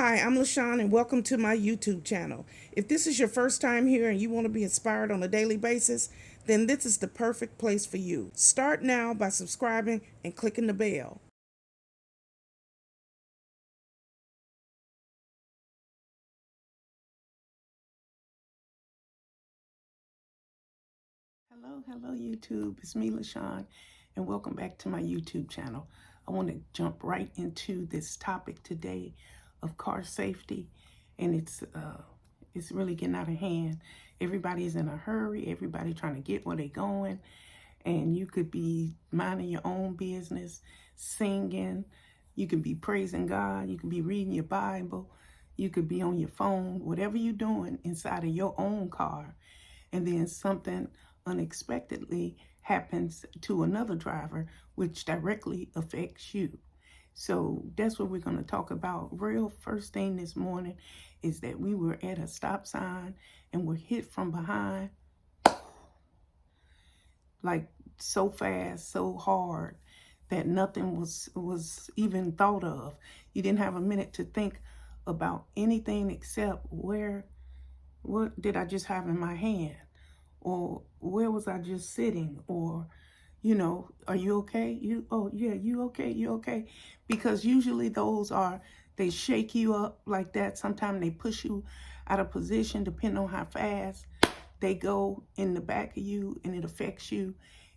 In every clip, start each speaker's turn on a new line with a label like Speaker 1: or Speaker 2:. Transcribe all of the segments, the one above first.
Speaker 1: Hi, I'm LaShawn and welcome to my YouTube channel. If this is your first time here and you want to be inspired on a daily basis, then this is the perfect place for you. Start now by subscribing and clicking the bell. Hello YouTube. It's me, LaShawn, and welcome back to my YouTube channel. I want to jump right into this topic today of car safety, and it's really getting out of hand. Everybody's in a hurry. Everybody trying to get where they're going, and you could be minding your own business, singing. You could be praising God. You could be reading your Bible. You could be on your phone. Whatever you're doing inside of your own car, and then something unexpectedly happens to another driver, which directly affects you. So that's what we're going to talk about. Real first thing this morning is that we were at a stop sign and were hit from behind, like so fast, so hard that nothing was even thought of. You didn't have a minute to think about anything except what did I just have in my hand? Or where was I just sitting? Or, are you okay? Oh yeah, you okay? You okay? Because usually they shake you up like that. Sometimes they push you out of position depending on how fast they go in the back of you, and it affects you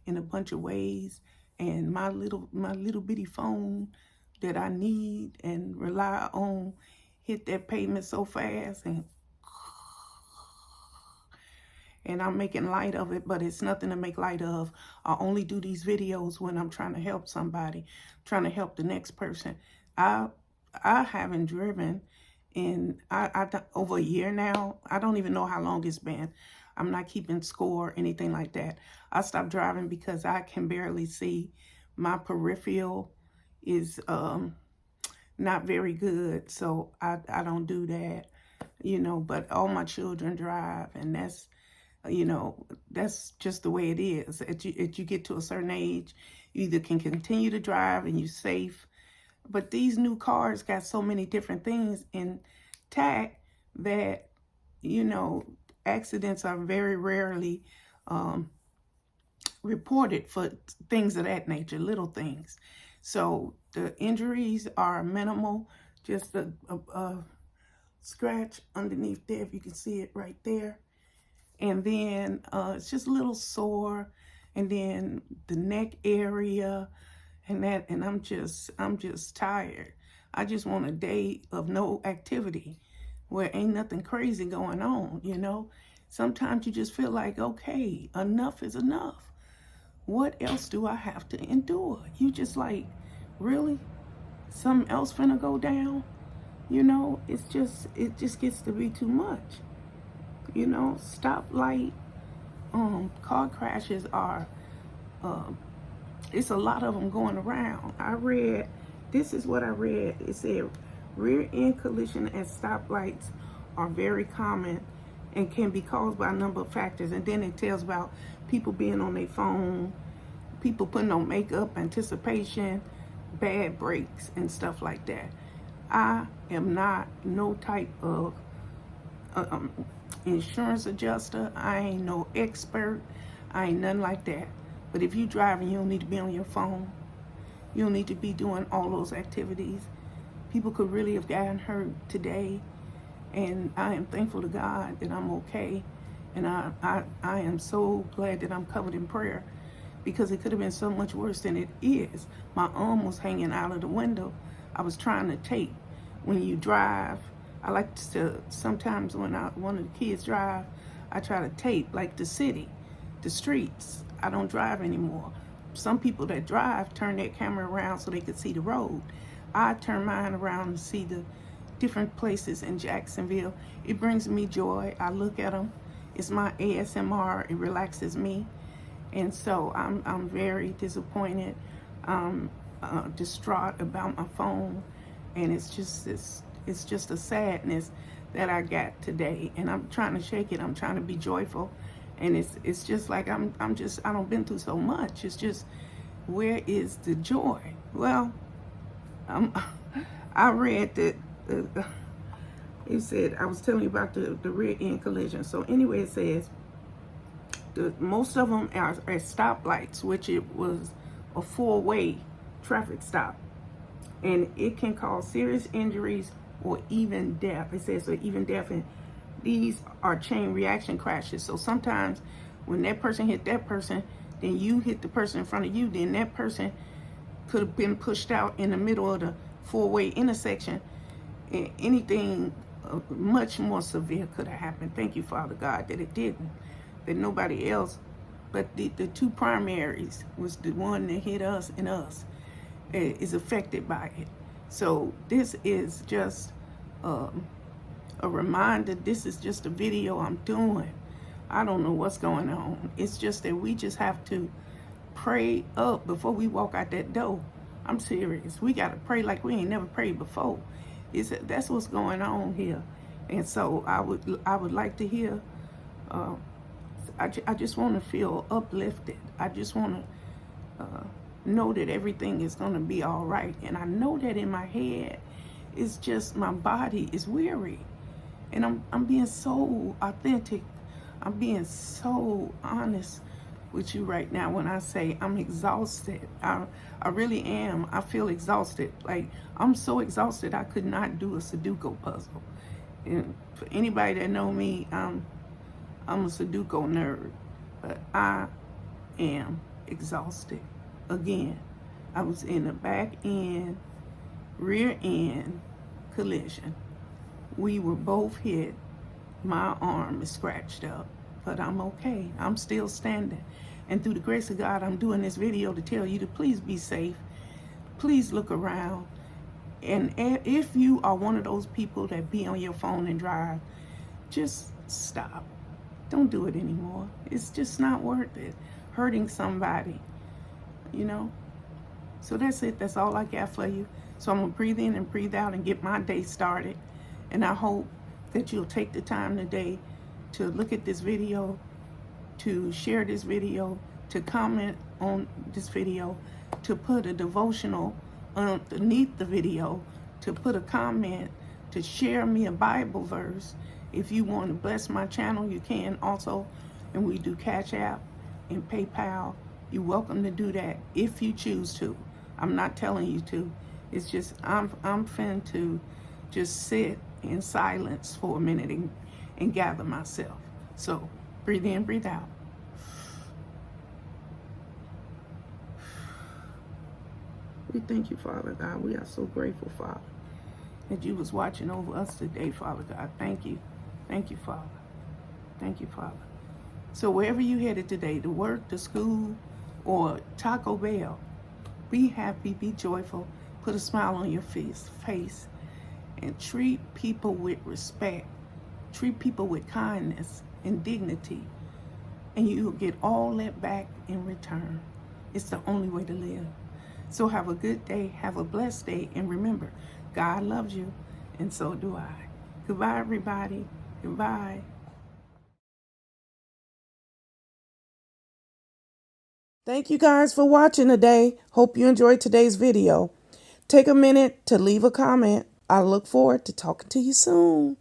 Speaker 1: in a bunch of ways. And my little bitty phone that I need and rely on hit that pavement so fast, and I'm making light of it, but it's nothing to make light of. I only do these videos when I'm trying to help somebody, trying to help the next person. I I haven't driven in over a year now. I don't even know how long it's been. I'm not keeping score or anything like that. I stopped driving because I can barely see. My peripheral is not very good, so I don't do that, but all my children drive, and that's just the way it is. As you get to a certain age, you either can continue to drive and you're safe, but these new cars got so many different things intact that, you know, accidents are very rarely um, reported for things of that nature, little things. So the injuries are minimal, just a scratch underneath there, if you can see it right there. And then it's just a little sore, and then the neck area and I'm just tired. I just want a day of no activity where ain't nothing crazy going on. Sometimes you just feel like, okay, enough is enough. What else do I have to endure? You just like, really? Something else finna go down? It just gets to be too much. Stoplight car crashes are um it's a lot of them going around. This is what I read. It said rear end collision at stoplights are very common and can be caused by a number of factors. And then it tells about people being on their phone, people putting on makeup, anticipation, bad breaks, and stuff like that. I am not no type of um, insurance adjuster. I ain't no expert. I ain't nothing like that. But if you driving, you don't need to be on your phone. You don't need to be doing all those activities. People could really have gotten hurt today, and I am thankful to God that I'm okay. And I am so glad that I'm covered in prayer, because it could have been so much worse than it is. My arm was hanging out of the window. I was trying to tape. When you drive, I like to, sometimes when one of the kids drive, I try to tape like the city, the streets. I don't drive anymore. Some people that drive turn their camera around so they could see the road. I turn mine around to see the different places in Jacksonville. It brings me joy. I look at them. It's my ASMR. It relaxes me. And so I'm very disappointed, distraught about my phone, and it's just a sadness that I got today, and I'm trying to shake it. I'm trying to be joyful, and it's just like I don't been through so much. It's just, where is the joy? Well, I read that It said, I was telling you about the rear end collision. So anyway, it says, most of them are at stoplights, which it was a four-way traffic stop. And it can cause serious injuries or even death. It says, or even death. And these are chain reaction crashes. So sometimes when that person hit that person, then you hit the person in front of you, then that person could have been pushed out in the middle of the four-way intersection. And anything much more severe could have happened. Thank you, Father God, that it didn't. That nobody else, but the two primaries was the one that hit us, and us is affected by it. So this is just a reminder. This is just a video I'm doing. I don't know what's going on. It's just that we just have to pray up before we walk out that door. I'm serious. We got to pray like we ain't never prayed before. That's what's going on here. And so I would like to hear, I just want to feel uplifted. I just want to know that everything is going to be all right. And I know that in my head, it's just my body is weary. And I'm being so authentic. I'm being so honest with you right now when I say I'm exhausted. I really am. I feel exhausted. Like, I'm so exhausted I could not do a Sudoku puzzle. And for anybody that know me, I'm a Sudoku nerd. But I am exhausted. Again, I was in a back end, rear end collision. We were both hit. My arm is scratched up, but I'm okay. I'm still standing. And through the grace of God, I'm doing this video to tell you to please be safe. Please look around. And if you are one of those people that be on your phone and drive, just stop. Don't do it anymore. It's just not worth it. Hurting somebody, you know? So that's it. That's all I got for you. So I'm going to breathe in and breathe out and get my day started. And I hope that you'll take the time today to look at this video, to share this video, to comment on this video, to put a devotional underneath the video, to put a comment, to share me a Bible verse. If you want to bless my channel, you can also. And we do Cash App and PayPal. You're welcome to do that if you choose to. I'm not telling you to. It's just I'm finna to just sit in silence for a minute and gather myself. So breathe in, breathe out. We thank you, Father God. We are so grateful, Father, that you was watching over us today, Father God. Thank you. Thank you, Father. Thank you, Father. So wherever you headed today, to work, to school, or Taco Bell, be happy, be joyful, put a smile on your face, and treat people with respect. Treat people with kindness and dignity. And you'll get all that back in return. It's the only way to live. So have a good day, have a blessed day, and remember, God loves you, and so do I. Goodbye, everybody. Goodbye. Thank you guys for watching today. Hope you enjoyed today's video. Take a minute to leave a comment. I look forward to talking to you soon.